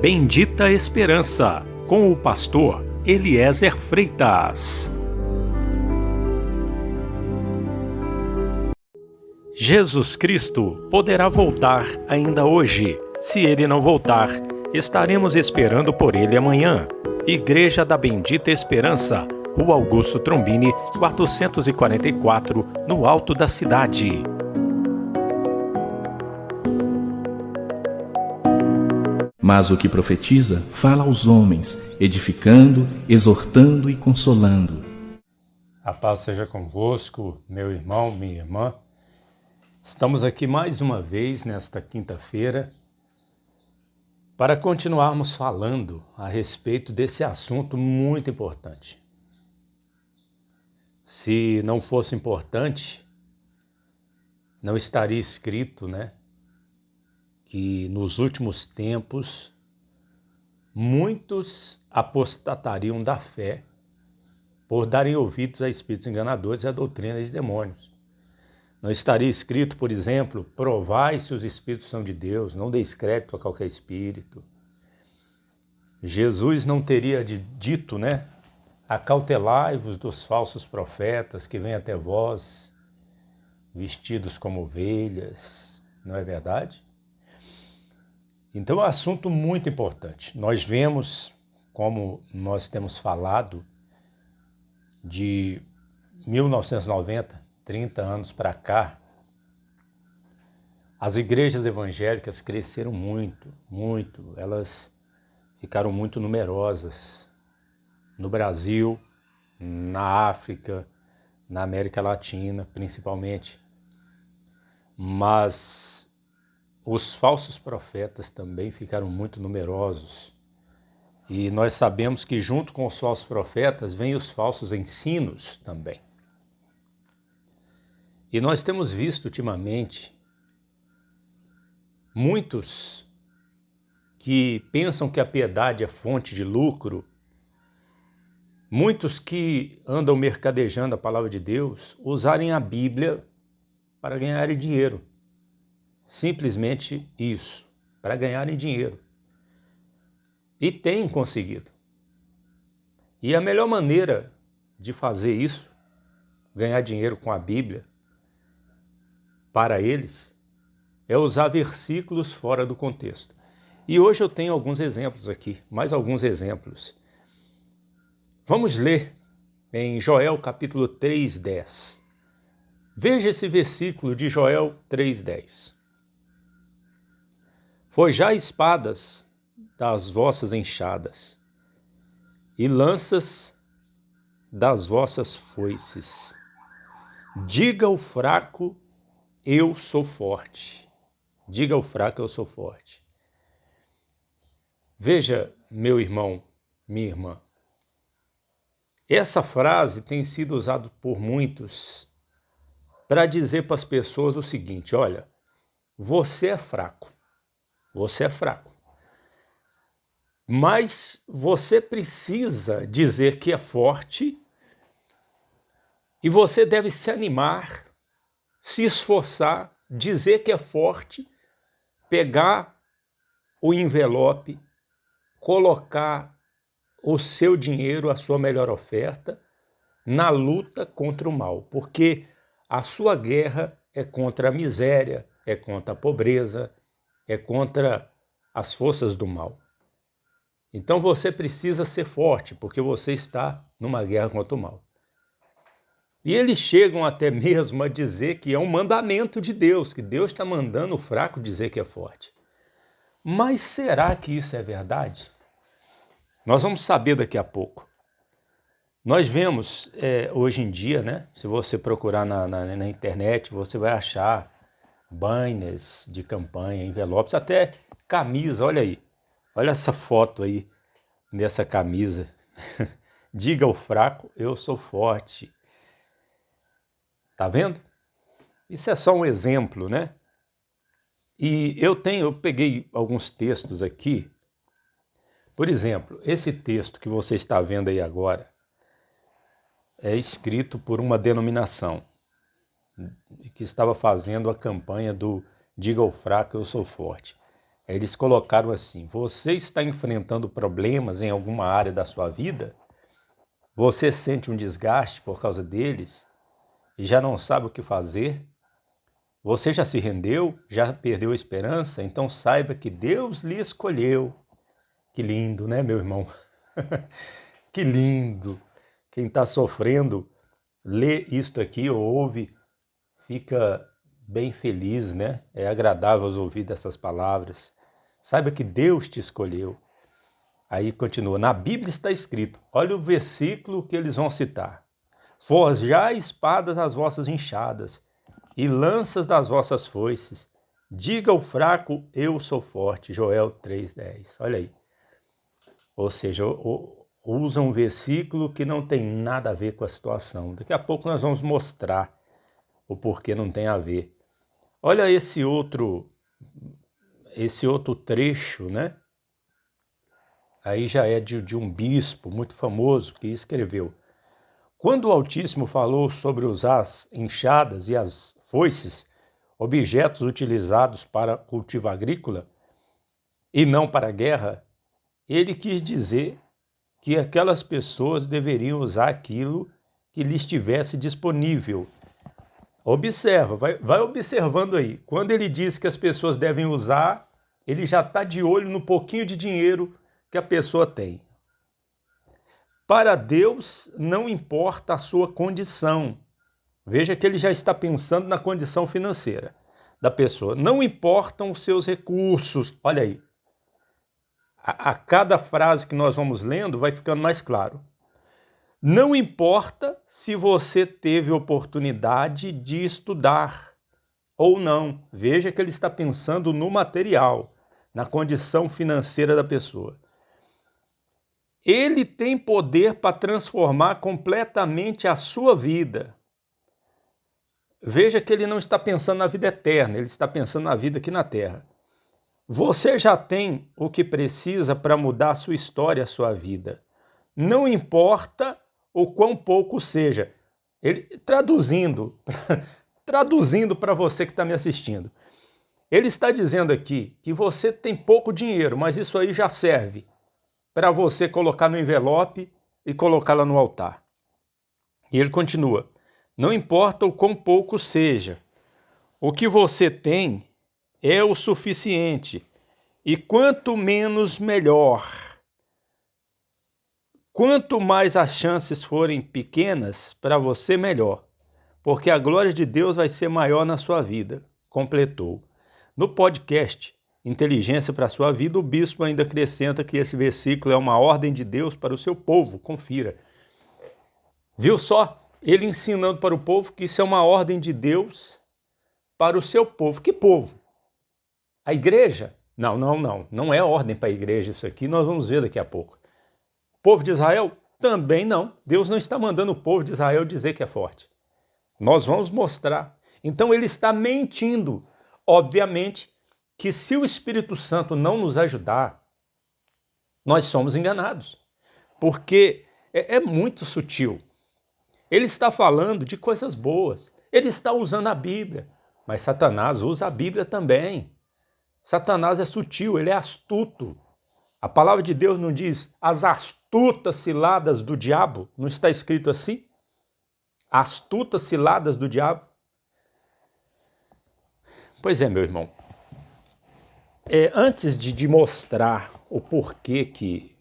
Bendita Esperança, com o pastor Eliezer Freitas. Jesus Cristo poderá voltar ainda hoje. Se ele não voltar, estaremos esperando por ele amanhã. Igreja da Bendita Esperança, Rua Augusto Trombini, 444, no alto da cidade. Mas o que profetiza, fala aos homens, edificando, exortando e consolando. A paz seja convosco, meu irmão, minha irmã. Estamos aqui mais uma vez nesta quinta-feira para continuarmos falando a respeito desse assunto muito importante. Se não fosse importante, não estaria escrito, que nos últimos tempos muitos apostatariam da fé por darem ouvidos a espíritos enganadores e a doutrina de demônios. Não estaria escrito, por exemplo, provai se os espíritos são de Deus, não deis crédito a qualquer espírito. Jesus não teria dito, acautelai-vos dos falsos profetas que vêm até vós, vestidos como ovelhas, não é verdade? Então é um assunto muito importante. Nós vemos, como nós temos falado, de 1990, 30 anos para cá, as igrejas evangélicas cresceram muito. Elas ficaram muito numerosas no Brasil, na África, na América Latina, principalmente. Mas os falsos profetas também ficaram muito numerosos. E nós sabemos que junto com os falsos profetas vêm os falsos ensinos também. E nós temos visto ultimamente muitos que pensam que a piedade é fonte de lucro, muitos que andam mercadejando a palavra de Deus, usarem a Bíblia para ganharem dinheiro. Simplesmente isso, para ganharem dinheiro. E têm conseguido. E a melhor maneira de fazer isso, ganhar dinheiro com a Bíblia, para eles, é usar versículos fora do contexto. E hoje eu tenho alguns exemplos aqui, mais alguns exemplos. Vamos ler em Joel capítulo 3:10. Veja esse versículo de Joel 3:10. Forjai espadas das vossas enxadas e lanças das vossas foices. Diga ao fraco, eu sou forte. Diga ao fraco, eu sou forte. Veja, meu irmão, minha irmã, essa frase tem sido usada por muitos para dizer para as pessoas o seguinte: olha, você é fraco, mas você precisa dizer que é forte e você deve se animar, se esforçar, dizer que é forte, pegar o envelope, colocar o seu dinheiro, a sua melhor oferta, na luta contra o mal, porque a sua guerra é contra a miséria, é contra a pobreza, é contra as forças do mal. Então você precisa ser forte, porque você está numa guerra contra o mal. E eles chegam até mesmo a dizer que é um mandamento de Deus, que Deus está mandando o fraco dizer que é forte. Mas será que isso é verdade? Nós vamos saber daqui a pouco. Nós vemos hoje em dia, se você procurar na internet, você vai achar banners de campanha, envelopes, até camisa, olha aí. Olha essa foto aí, dessa camisa. Diga ao fraco, eu sou forte. Tá vendo? Isso é só um exemplo, E eu peguei alguns textos aqui. Por exemplo, esse texto que você está vendo aí agora é escrito por uma denominação que estava fazendo a campanha do Diga ao fraco, eu sou forte. Eles colocaram assim: você está enfrentando problemas em alguma área da sua vida? Você sente um desgaste por causa deles e já não sabe o que fazer? Você já se rendeu? Já perdeu a esperança? Então saiba que Deus lhe escolheu. Que lindo, né, meu irmão? Que lindo! Quem está sofrendo, lê isto aqui ou ouve, fica bem feliz, né? É agradável ouvir dessas palavras. Saiba que Deus te escolheu. Aí continua, na Bíblia está escrito, olha o versículo que eles vão citar. Forjai espadas das vossas enxadas e lanças das vossas foices. Diga ao fraco, eu sou forte. Joel 3,10. Olha aí. Ou seja, usa um versículo que não tem nada a ver com a situação. Daqui a pouco nós vamos mostrar o porquê não tem a ver. Olha esse outro trecho, né? Aí já é de um bispo muito famoso que escreveu: quando o Altíssimo falou sobre usar as enxadas e as foices, objetos utilizados para cultivo agrícola e não para a guerra, ele quis dizer que aquelas pessoas deveriam usar aquilo que lhes estivesse disponível. Observa, vai observando aí. Quando ele diz que as pessoas devem usar, ele já está de olho no pouquinho de dinheiro que a pessoa tem. Para Deus não importa a sua condição. Veja que ele já está pensando na condição financeira da pessoa. Não importam os seus recursos. Olha aí. A cada frase que nós vamos lendo vai ficando mais claro. Não importa se você teve oportunidade de estudar ou não. Veja que ele está pensando no material, na condição financeira da pessoa. Ele tem poder para transformar completamente a sua vida. Veja que ele não está pensando na vida eterna, ele está pensando na vida aqui na Terra. Você já tem o que precisa para mudar a sua história, a sua vida. Não importa o quão pouco seja. Ele, traduzindo para você que está me assistindo, ele está dizendo aqui que você tem pouco dinheiro, mas isso aí já serve para você colocar no envelope e colocar lá no altar. E ele continua, não importa o quão pouco seja, o que você tem é o suficiente, e quanto menos, melhor. Quanto mais as chances forem pequenas, para você, melhor, porque a glória de Deus vai ser maior na sua vida, completou. No podcast Inteligência para a Sua Vida, o bispo ainda acrescenta que esse versículo é uma ordem de Deus para o seu povo, confira. Viu só? Ele ensinando para o povo que isso é uma ordem de Deus para o seu povo. Que povo? A igreja? Não é ordem para a igreja isso aqui, nós vamos ver daqui a pouco. Povo de Israel? Também não. Deus não está mandando o povo de Israel dizer que é forte. Nós vamos mostrar. Então ele está mentindo. Obviamente que se o Espírito Santo não nos ajudar, nós somos enganados. Porque é muito sutil. Ele está falando de coisas boas. Ele está usando a Bíblia. Mas Satanás usa a Bíblia também. Satanás é sutil, ele é astuto. A palavra de Deus não diz as astutas ciladas do diabo? Não está escrito assim? Astutas ciladas do diabo? Pois é, meu irmão. Antes de mostrar o porquê que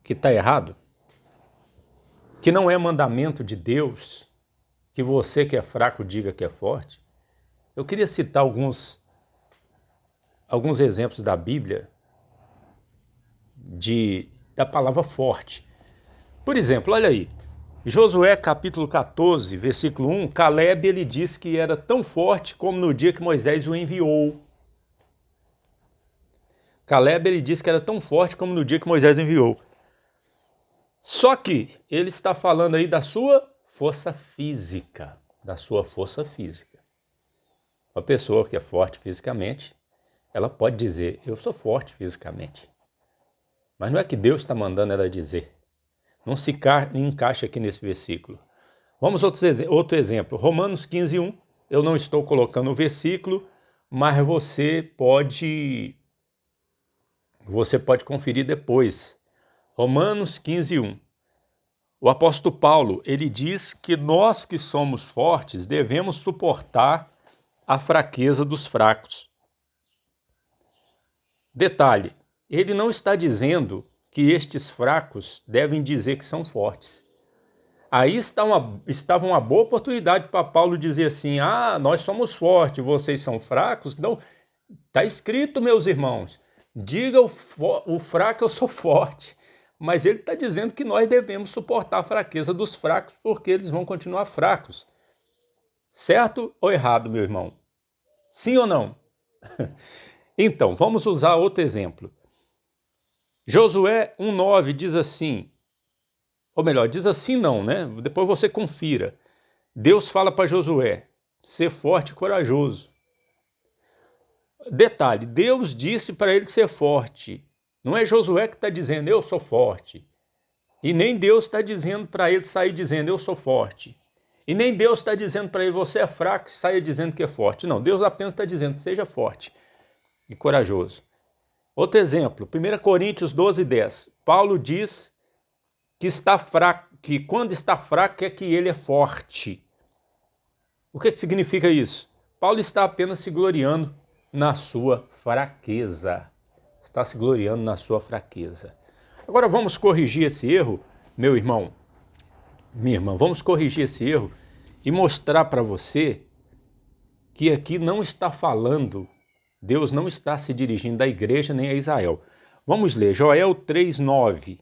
está errado, que não é mandamento de Deus, que você que é fraco diga que é forte, eu queria citar alguns exemplos da Bíblia da palavra forte. Por exemplo, olha aí, Josué capítulo 14, versículo 1, Caleb ele disse que era tão forte como no dia que Moisés o enviou. Caleb ele disse que era tão forte como no dia que Moisés o enviou. Só que ele está falando aí da sua força física, Uma pessoa que é forte fisicamente, ela pode dizer, eu sou forte fisicamente. Mas não é que Deus está mandando ela dizer. Não se encaixa aqui nesse versículo. Vamos outro exemplo. Romanos 15, 1. Eu não estou colocando o versículo, mas você pode Você pode conferir depois. Romanos 15:1. O apóstolo Paulo, ele diz que nós que somos fortes devemos suportar a fraqueza dos fracos. Detalhe, ele não está dizendo que estes fracos devem dizer que são fortes. Aí estava uma boa oportunidade para Paulo dizer assim, nós somos fortes, vocês são fracos. Não, está escrito, meus irmãos, diga o fraco, eu sou forte. Mas ele está dizendo que nós devemos suportar a fraqueza dos fracos, porque eles vão continuar fracos. Certo ou errado, meu irmão? Sim ou não? Então, vamos usar outro exemplo. Josué 1:9 diz assim, ou melhor, diz assim não, né? Depois você confira. Deus fala para Josué, ser forte e corajoso. Detalhe, Deus disse para ele ser forte. Não é Josué que está dizendo, eu sou forte. E nem Deus está dizendo para ele sair dizendo, eu sou forte. E nem Deus está dizendo para ele, você é fraco e saia dizendo que é forte. Não, Deus apenas está dizendo, seja forte e corajoso. Outro exemplo, 1 Coríntios 12:10. Paulo diz que está fraco, que quando está fraco é que ele é forte. O que significa isso? Paulo está apenas se gloriando na sua fraqueza. Está se gloriando na sua fraqueza. Agora vamos corrigir esse erro, meu irmão, minha irmã, vamos corrigir esse erro e mostrar para você que aqui não está falando, Deus não está se dirigindo à igreja nem a Israel. Vamos ler Joel 3:9.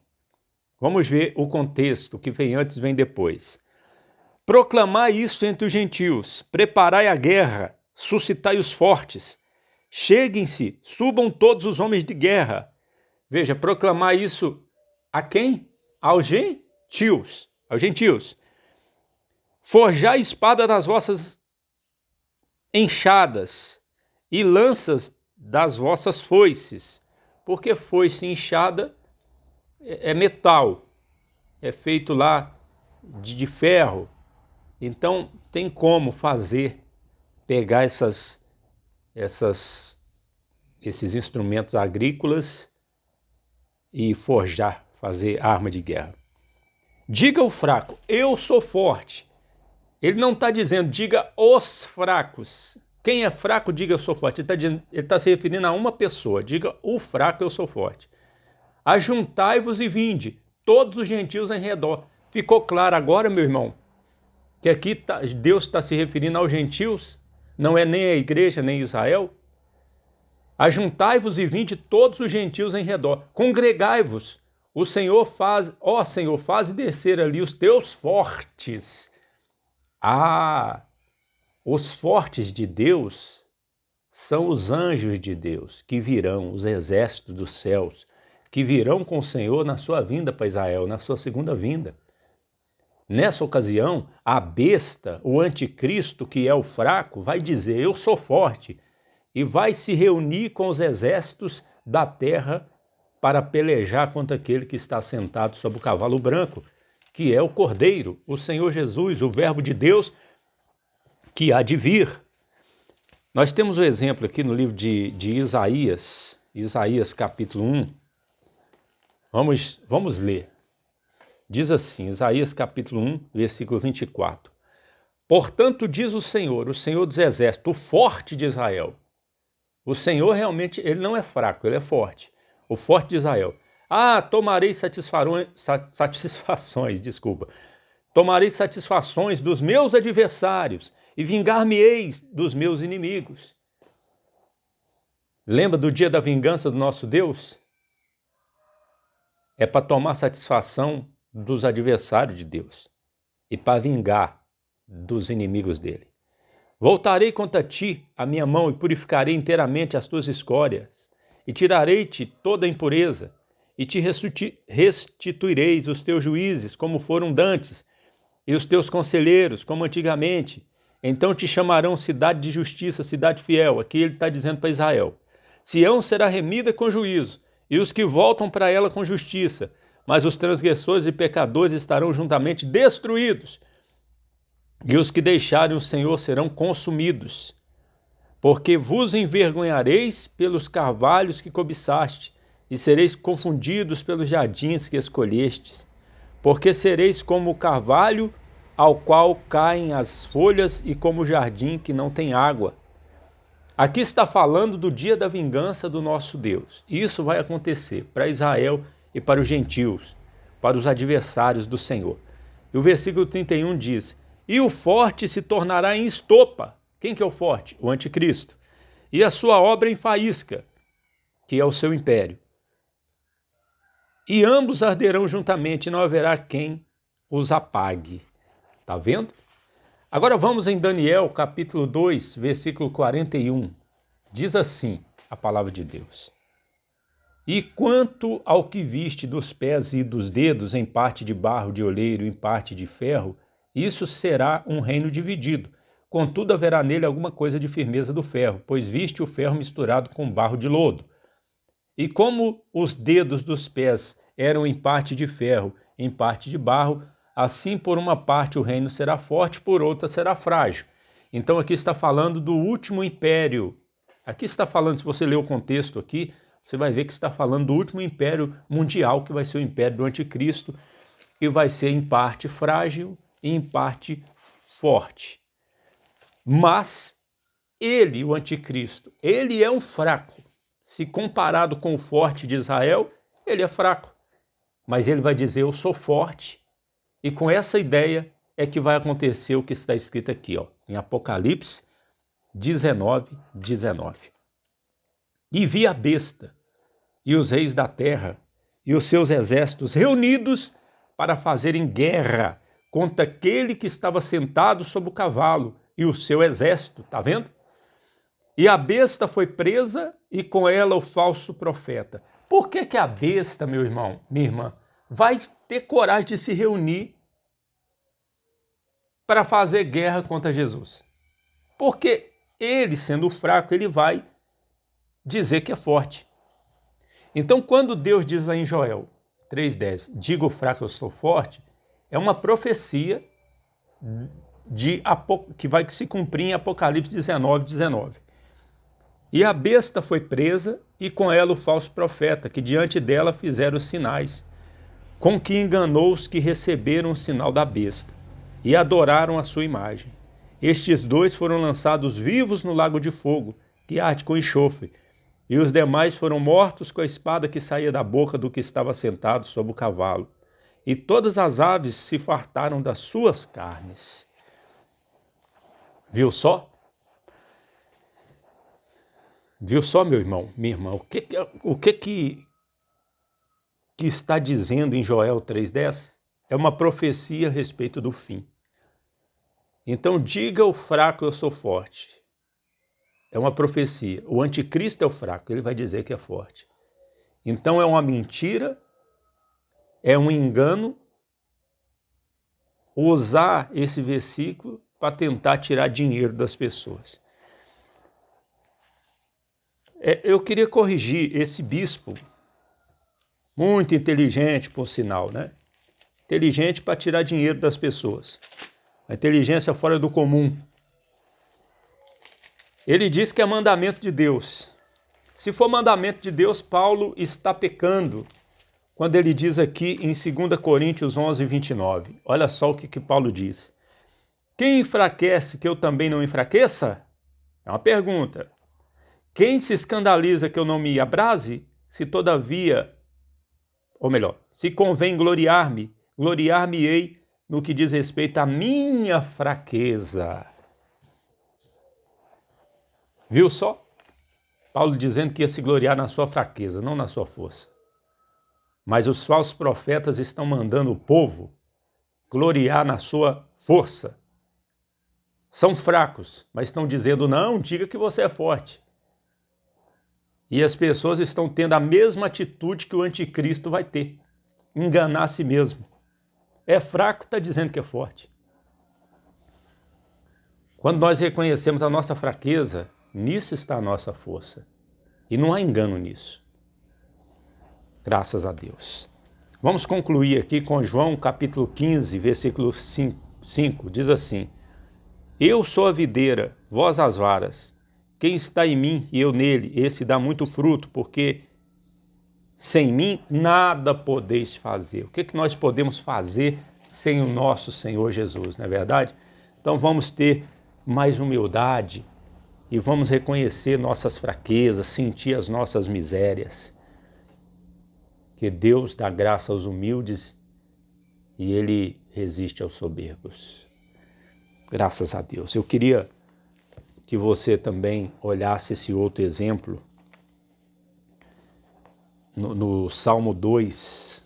Vamos ver o contexto, o que vem antes vem depois. Proclamai isso entre os gentios, preparai a guerra, suscitai os fortes, cheguem-se, subam todos os homens de guerra. Veja, proclamar isso a quem? Aos gentios. Aos gentios. Forjai a espada das vossas enxadas e lanças das vossas foices. Porque foice enxada é metal, é feito lá de ferro. Então tem como pegar esses instrumentos agrícolas e forjar, fazer arma de guerra. Diga ao fraco, eu sou forte. Ele não está dizendo, diga os fracos. Quem é fraco, diga eu sou forte. Ele está se referindo a uma pessoa. Diga o fraco, eu sou forte. Ajuntai-vos e vinde, todos os gentios em redor. Ficou claro agora, meu irmão, que aqui Deus está se referindo aos gentios? Não é nem a igreja, nem Israel? Ajuntai-vos e vinde todos os gentios em redor. Congregai-vos. O Senhor faz, Senhor, faz descer ali os teus fortes. Os fortes de Deus são os anjos de Deus que virão, os exércitos dos céus, que virão com o Senhor na sua vinda para Israel, na sua segunda vinda. Nessa ocasião, a besta, o anticristo, que é o fraco, vai dizer, eu sou forte, e vai se reunir com os exércitos da terra para pelejar contra aquele que está sentado sobre o cavalo branco, que é o Cordeiro, o Senhor Jesus, o Verbo de Deus, que há de vir. Nós temos um exemplo aqui no livro de Isaías, Isaías capítulo 1. Vamos ler. Diz assim, Isaías capítulo 1, versículo 24. Portanto, diz o Senhor dos exércitos, o forte de Israel. O Senhor realmente, ele não é fraco, ele é forte. O forte de Israel. Tomarei Tomarei satisfações dos meus adversários e vingar-me-eis dos meus inimigos. Lembra do dia da vingança do nosso Deus? É para tomar satisfação dos adversários de Deus e para vingar dos inimigos dele. Voltarei contra ti a minha mão e purificarei inteiramente as tuas escórias e tirarei-te toda a impureza e te restituireis os teus juízes como foram dantes e os teus conselheiros como antigamente. Então te chamarão cidade de justiça, cidade fiel. Aqui ele está dizendo para Israel. Sião será remida com juízo e os que voltam para ela com justiça, mas os transgressores e pecadores estarão juntamente destruídos, e os que deixarem o Senhor serão consumidos. Porque vos envergonhareis pelos carvalhos que cobiçaste, e sereis confundidos pelos jardins que escolhestes, porque sereis como o carvalho ao qual caem as folhas e como o jardim que não tem água. Aqui está falando do dia da vingança do nosso Deus. Isso vai acontecer para Israel e para os gentios, para os adversários do Senhor. E o versículo 31 diz: e o forte se tornará em estopa. Quem que é o forte? O anticristo. E a sua obra em faísca, que é o seu império. E ambos arderão juntamente, e não haverá quem os apague. Está vendo? Agora vamos em Daniel, capítulo 2, versículo 41. Diz assim a palavra de Deus: e quanto ao que viste dos pés e dos dedos, em parte de barro de oleiro, em parte de ferro, isso será um reino dividido. Contudo, haverá nele alguma coisa de firmeza do ferro, pois viste o ferro misturado com barro de lodo. E como os dedos dos pés eram em parte de ferro, em parte de barro, assim por uma parte o reino será forte, por outra será frágil. Então aqui está falando do último império. Aqui está falando, se você ler o contexto aqui, você vai ver que está falando do último império mundial, que vai ser o império do anticristo, e vai ser em parte frágil e em parte forte. Mas ele, o anticristo, ele é um fraco. Se comparado com o forte de Israel, ele é fraco. Mas ele vai dizer, eu sou forte. E com essa ideia é que vai acontecer o que está escrito aqui, em Apocalipse 19, 19. E vi a besta e os reis da terra e os seus exércitos reunidos para fazerem guerra contra aquele que estava sentado sobre o cavalo e o seu exército, tá vendo? E a besta foi presa e com ela o falso profeta. Por que a besta, meu irmão, minha irmã, vai ter coragem de se reunir para fazer guerra contra Jesus? Porque ele, sendo fraco, ele vai dizer que é forte. Então, quando Deus diz lá em Joel 3,10, diga o fraco, eu sou forte, é uma profecia que vai se cumprir em Apocalipse 19, 19. E a besta foi presa e com ela o falso profeta, que diante dela fizeram os sinais, com que enganou os que receberam o sinal da besta e adoraram a sua imagem. Estes dois foram lançados vivos no lago de fogo, que arde com enxofre, e os demais foram mortos com a espada que saía da boca do que estava sentado sobre o cavalo. E todas as aves se fartaram das suas carnes. Viu só? Viu só, meu irmão, minha irmã, o que está dizendo em Joel 3,10? É uma profecia a respeito do fim. Então diga ao fraco, eu sou forte. É uma profecia. O anticristo é o fraco, ele vai dizer que é forte. Então é uma mentira, é um engano usar esse versículo para tentar tirar dinheiro das pessoas. Eu queria corrigir esse bispo, muito inteligente, por sinal, né? Inteligente para tirar dinheiro das pessoas. A inteligência fora do comum. Ele diz que é mandamento de Deus. Se for mandamento de Deus, Paulo está pecando quando ele diz aqui em 2 Coríntios 11, 29. Olha só o que Paulo diz. Quem enfraquece que eu também não enfraqueça? É uma pergunta. Quem se escandaliza que eu não me abrase? Se todavia, ou melhor, se convém gloriar-me, gloriar-me-ei no que diz respeito à minha fraqueza. Viu só? Paulo dizendo que ia se gloriar na sua fraqueza, não na sua força. Mas os falsos profetas estão mandando o povo gloriar na sua força. São fracos, mas estão dizendo, não, diga que você é forte. E as pessoas estão tendo a mesma atitude que o anticristo vai ter. Enganar a si mesmo. É fraco, está dizendo que é forte. Quando nós reconhecemos a nossa fraqueza, nisso está a nossa força. E não há engano nisso. Graças a Deus. Vamos concluir aqui com João capítulo 15, versículo 5. Diz assim: eu sou a videira, vós as varas. Quem está em mim e eu nele, esse dá muito fruto, porque Sem mim, nada podeis fazer. O que nós podemos fazer sem o nosso Senhor Jesus, não é verdade? Então vamos ter mais humildade e vamos reconhecer nossas fraquezas, sentir as nossas misérias. Que Deus dá graça aos humildes e Ele resiste aos soberbos. Graças a Deus. Eu queria que você também olhasse esse outro exemplo no Salmo 2,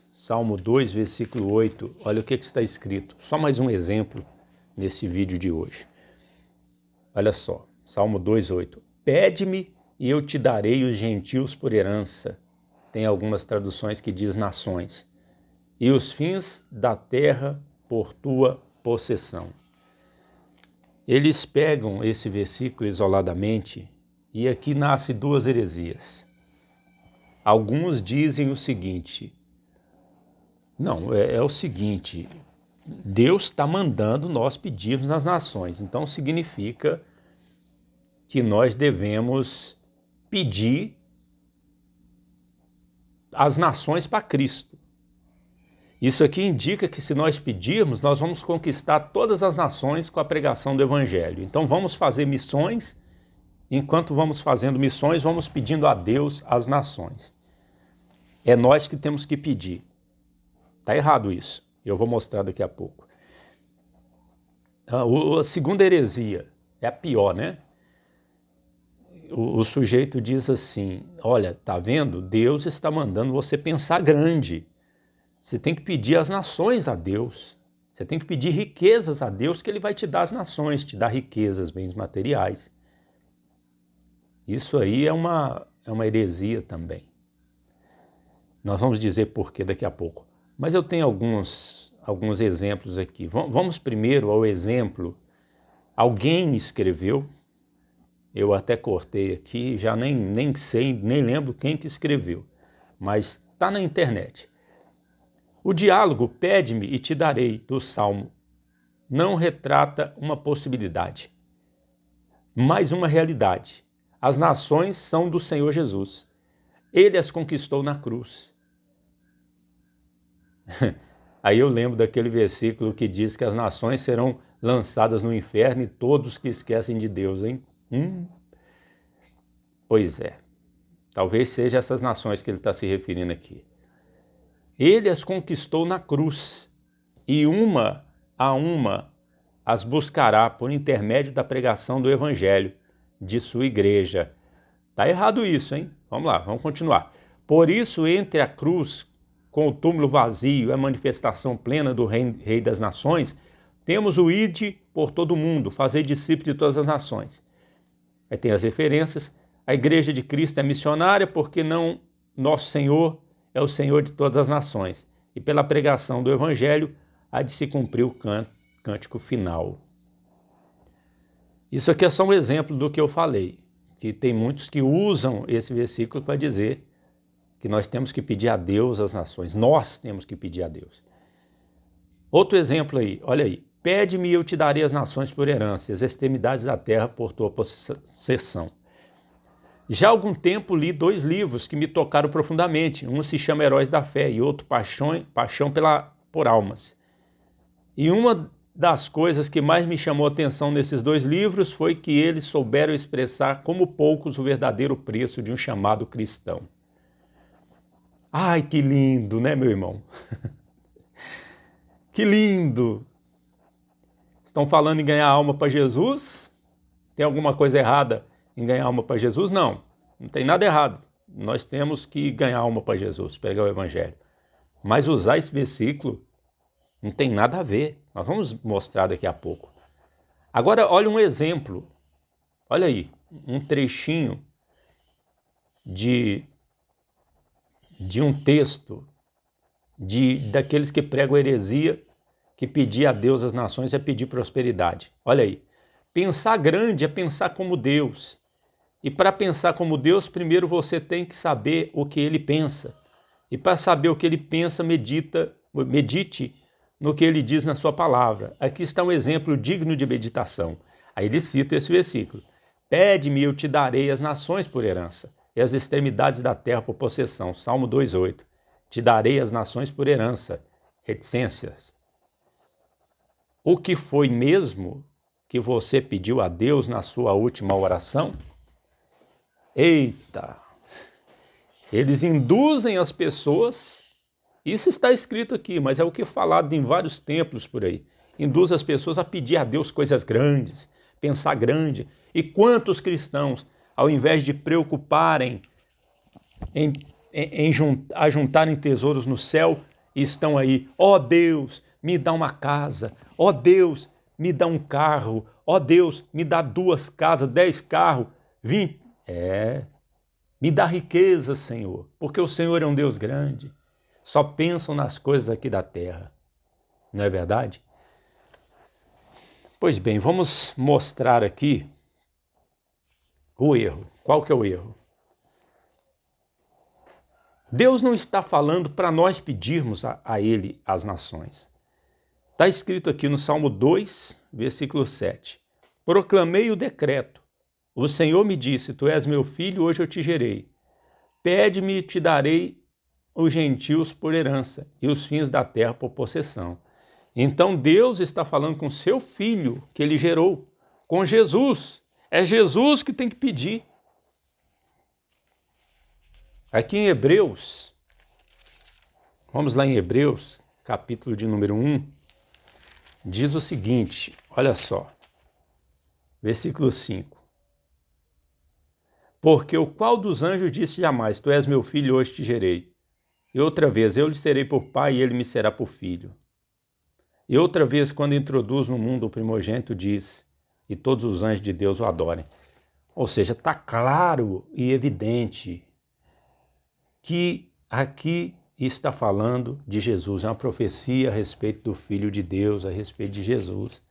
versículo 8. Olha o que está escrito. Só mais um exemplo nesse vídeo de hoje. Olha só, Salmo 2, 8. Pede-me e eu te darei os gentios por herança. Tem algumas traduções que diz nações. E os fins da terra por tua possessão. Eles pegam esse versículo isoladamente e aqui nascem duas heresias. Alguns dizem o seguinte, não, é o seguinte, Deus está mandando nós pedirmos nas nações, então significa que nós devemos pedir as nações para Cristo. Isso aqui indica que se nós pedirmos, nós vamos conquistar todas as nações com a pregação do Evangelho. Então vamos fazer missões, enquanto vamos fazendo missões, vamos pedindo a Deus as nações. É nós que temos que pedir. Está errado isso. Eu vou mostrar daqui a pouco. A segunda heresia é a pior, né? O sujeito diz assim, olha, tá vendo? Deus está mandando você pensar grande. Você tem que pedir as nações a Deus. Você tem que pedir riquezas a Deus, que Ele vai te dar as nações, te dar riquezas, bens materiais. Isso aí é uma heresia também. Nós vamos dizer por quê daqui a pouco. Mas eu tenho alguns exemplos aqui. Vamos primeiro ao exemplo. Alguém escreveu, eu até cortei aqui, já nem sei, nem lembro quem que escreveu, mas está na internet. O diálogo pede-me e te darei do Salmo não retrata uma possibilidade, mas uma realidade. As nações são do Senhor Jesus. Ele as conquistou na cruz. Aí eu lembro daquele versículo que diz que as nações serão lançadas no inferno e todos que esquecem de Deus, hein? Pois é, talvez seja essas nações que ele está se referindo aqui. Ele as conquistou na cruz e uma a uma as buscará por intermédio da pregação do Evangelho de sua igreja. Está errado isso, hein? Vamos lá, vamos continuar. Por isso, entre a cruz com o túmulo vazio e a manifestação plena do Rei das Nações, temos o ide por todo o mundo, fazer discípulos de todas as nações. Aí tem as referências. A igreja de Cristo é missionária porque não nosso Senhor é o Senhor de todas as nações. E pela pregação do Evangelho há de se cumprir o cântico final. Isso aqui é só um exemplo do que eu falei, que tem muitos que usam esse versículo para dizer que nós temos que pedir a Deus as nações. Nós temos que pedir a Deus. Outro exemplo aí, olha aí. Pede-me e eu te darei as nações por herança, as extremidades da terra por tua possessão. Já há algum tempo li 2 livros que me tocaram profundamente. Um se chama Heróis da Fé e outro Paixão por Almas. E uma das coisas que mais me chamou a atenção nesses 2 livros foi que eles souberam expressar como poucos o verdadeiro preço de um chamado cristão. Ai, que lindo, né, meu irmão? Que lindo! Estão falando em ganhar alma para Jesus? Tem alguma coisa errada em ganhar alma para Jesus? Não tem nada errado. Nós temos que ganhar alma para Jesus, pregar o Evangelho. Mas usar esse versículo não tem nada a ver. Nós vamos mostrar daqui a pouco. Agora, olha um exemplo. Olha aí, um trechinho de um texto daqueles que pregam heresia, que pedir a Deus as nações é pedir prosperidade. Olha aí. Pensar grande é pensar como Deus. E para pensar como Deus, primeiro você tem que saber o que Ele pensa. E para saber o que Ele pensa, medite no que Ele diz na sua palavra. Aqui está um exemplo digno de meditação. Aí ele cita esse versículo. Pede-me e eu te darei as nações por herança. e as extremidades da terra por possessão. Salmo 2:8. Te darei as nações por herança. Reticências. O que foi mesmo que você pediu a Deus na sua última oração? Eita! Eles induzem as pessoas, isso está escrito aqui, mas é o que é falado em vários templos por aí. Induz as pessoas a pedir a Deus coisas grandes, pensar grande. E quantos cristãos, ao invés de preocuparem a juntarem tesouros no céu, estão aí, ó Deus, me dá uma casa, ó Deus, me dá um carro, ó Deus, me dá 2 casas, 10 carros, 20. Me dá riqueza, Senhor, porque o Senhor é um Deus grande. Só pensam nas coisas aqui da terra. Não é verdade? Pois bem, vamos mostrar aqui o erro. Qual que é o erro? Deus não está falando para nós pedirmos a Ele as nações. Está escrito aqui no Salmo 2, versículo 7. Proclamei o decreto. O Senhor me disse, tu és meu filho, hoje eu te gerei. Pede-me e te darei os gentios por herança e os fins da terra por possessão. Então Deus está falando com seu filho que ele gerou, com Jesus. É Jesus que tem que pedir. Aqui em Hebreus, vamos lá em Hebreus, capítulo de número 1, diz o seguinte, olha só, versículo 5. Porque o qual dos anjos disse jamais, tu és meu filho, hoje te gerei. E outra vez, eu lhe serei por pai e ele me será por filho. E outra vez, quando introduz no mundo o primogênito, diz, e todos os anjos de Deus o adorem. Ou seja, está claro e evidente que aqui está falando de Jesus, é uma profecia a respeito do Filho de Deus, a respeito de Jesus.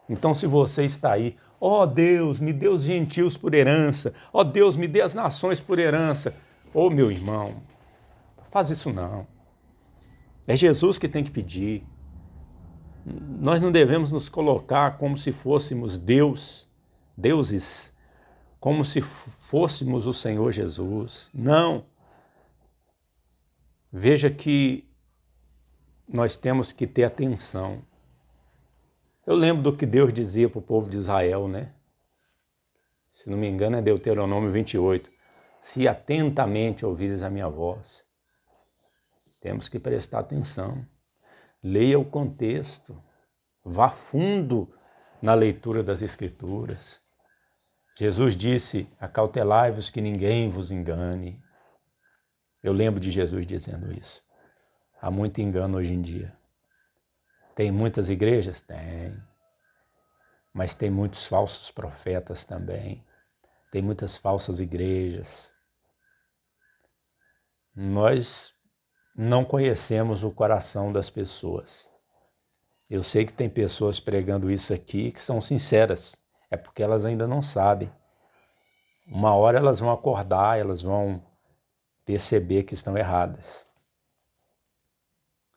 Então, se você está aí, ó Deus, me dê os gentios por herança, ó Deus, me dê as nações por herança. Ô meu irmão, faz isso não. É Jesus que tem que pedir. Nós não devemos nos colocar como se fôssemos deuses, como se fôssemos o Senhor Jesus. Não. Veja que nós temos que ter atenção. Eu lembro do que Deus dizia para o povo de Israel, né? Se não me engano é Deuteronômio 28. Se atentamente ouvires a minha voz. Temos que prestar atenção. Leia o contexto. Vá fundo na leitura das Escrituras. Jesus disse, acautelai-vos que ninguém vos engane. Eu lembro de Jesus dizendo isso. Há muito engano hoje em dia. Tem muitas igrejas? Tem. Mas tem muitos falsos profetas também. Tem muitas falsas igrejas. Nós não conhecemos o coração das pessoas. Eu sei que tem pessoas pregando isso aqui que são sinceras. É porque elas ainda não sabem. Uma hora elas vão acordar, elas vão perceber que estão erradas.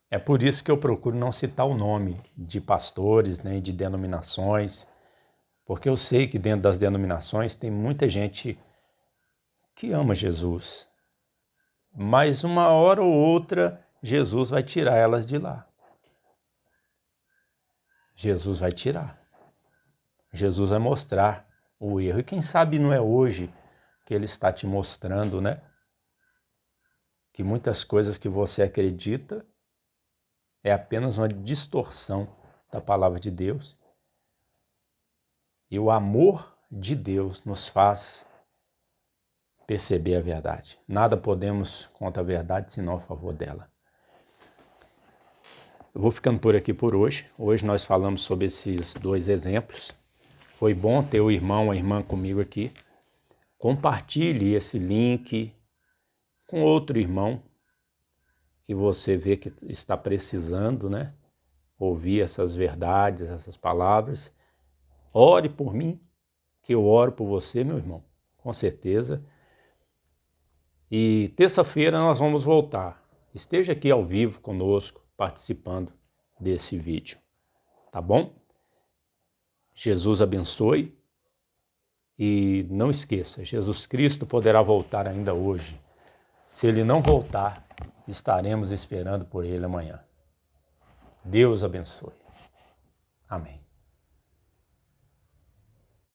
É por isso que eu procuro não citar o nome de pastores, nem de denominações, porque eu sei que dentro das denominações tem muita gente que ama Jesus. Mas uma hora ou outra, Jesus vai tirar elas de lá. Jesus vai tirar. Jesus vai mostrar o erro. E quem sabe não é hoje que ele está te mostrando, né? Que muitas coisas que você acredita é apenas uma distorção da palavra de Deus. E o amor de Deus nos faz perceber a verdade. Nada podemos contra a verdade senão a favor dela. Eu vou ficando por aqui por hoje. Hoje nós falamos sobre esses 2 exemplos. Foi bom ter o irmão, a irmã comigo aqui. Compartilhe esse link com outro irmão que você vê que está precisando, né? Ouvir essas verdades, essas palavras. Ore por mim, que eu oro por você, meu irmão, com certeza. E terça-feira nós vamos voltar. Esteja aqui ao vivo conosco, participando desse vídeo, tá bom? Jesus abençoe E não esqueça, Jesus Cristo poderá voltar ainda hoje. Se Ele não voltar, estaremos esperando por Ele amanhã. Deus abençoe. Amém.